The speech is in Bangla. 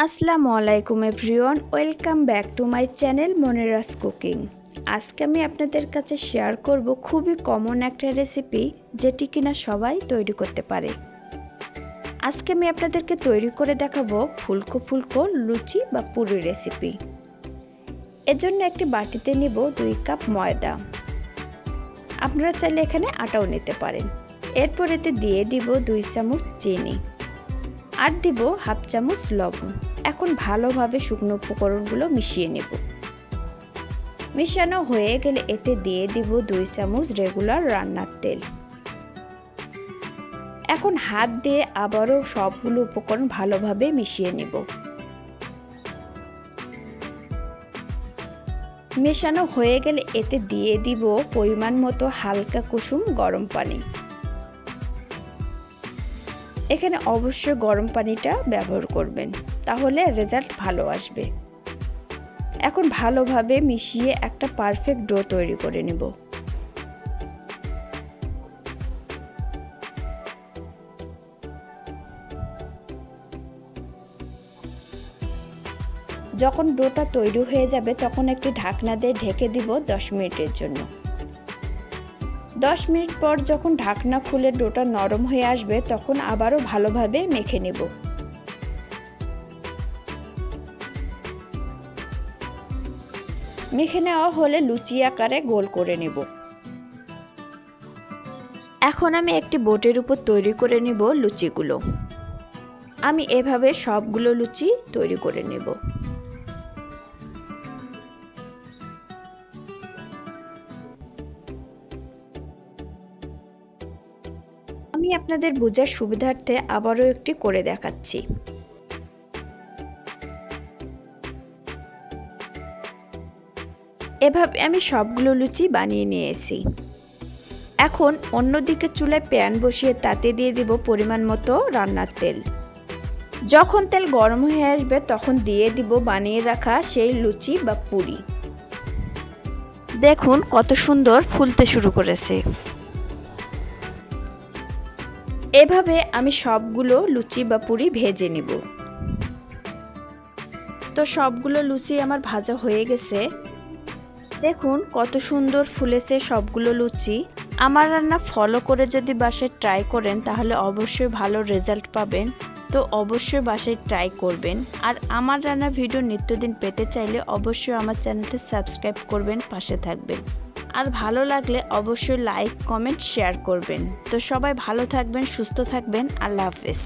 আসসালামু আলাইকুম everyone, welcome back to my channel Monira's cooking. আজকে আমি আপনাদের কাছে শেয়ার করব খুবই কমন একটা রেসিপি, যেটি কিনা সবাই তৈরি করতে পারে। আজকে আমি আপনাদেরকে তৈরি করে দেখাবো ফুলকো ফুলকো লুচি বা পুরি রেসিপি। এর জন্য একটি বাটিতে নিব 2 কাপ ময়দা। আপনারা চাইলে এখানে আটাও নিতে পারেন। এরপর এতে দিয়ে দিব 2 চামচ চিনি আর দিব হাফ চামচ লবণ। এখন ভালোভাবে শুকনো উপকরণগুলো মিশিয়ে নেব। মিশানো হয়ে গেলে এতে দিয়ে দিব 2 চামচ রেগুলার রান্নার তেল। এখন হাত দিয়ে আবারও সবগুলো উপকরণ ভালোভাবে মিশিয়ে নেব। মেশানো হয়ে গেলে এতে দিয়ে দিব পরিমাণ মতো হালকা কুসুম গরম পানি। এখানে অবশ্যই গরম পানিটা ব্যবহার করবেন, তাহলে রেজাল্ট ভালো আসবে। এখন ভালোভাবে মিশিয়ে একটা পারফেক্ট ডো তৈরি করে নেব। যখন ডোটা তৈরি হয়ে যাবে তখন একটি ঢাকনা দিয়ে ঢেকে দিব 10 মিনিটের জন্য। 10 মিনিট পর যখন ঢাকনা খুলে ডোটা নরম হয়ে আসবে তখন আবারও ভালোভাবে মেখে নেব। মেখে নেওয়া হলে লুচি আকারে গোল করে নেব। এখন আমি একটি বোটের উপর তৈরি করে নেব লুচিগুলো। আমি এভাবে সবগুলো লুচি তৈরি করে নেব। আমি আপনাদের বোঝার সুবিধার্থে আবারও একটি করে দেখাচ্ছি। এভাবে আমি সবগুলো লুচি বানিয়ে নিয়েছি। এখন অন্যদিকে চুলায় প্যান বসিয়ে তাতে দিয়ে দিব পরিমাণ মতো রান্নার তেল। যখন তেল গরম হয়ে আসবে তখন দিয়ে দিব বানিয়ে রাখা সেই লুচি বা পুরি। দেখুন কত সুন্দর ফুলতে শুরু করেছে। এভাবে আমি সবগুলো লুচি বা পুরি ভেজে নিব। তো সবগুলো লুচি আমার ভাজা হয়ে গেছে। দেখুন কত সুন্দর ফুলেছে সবগুলো লুচি। আমার রান্না ফলো করে যদি বাসায় ট্রাই করেন তাহলে অবশ্যই ভালো রেজাল্ট পাবেন। তো অবশ্যই বাসায় ট্রাই করবেন। আর আমার রান্না ভিডিও নিত্যদিন পেতে চাইলে অবশ্যই আমার চ্যানেলটি সাবস্ক্রাইব করবেন, পাশে থাকবেন। আর ভালো লাগলে অবশ্যই লাইক, কমেন্ট, শেয়ার করবেন। তো সবাই ভালো থাকবেন, সুস্থ থাকবেন। আল্লাহ হাফেজ।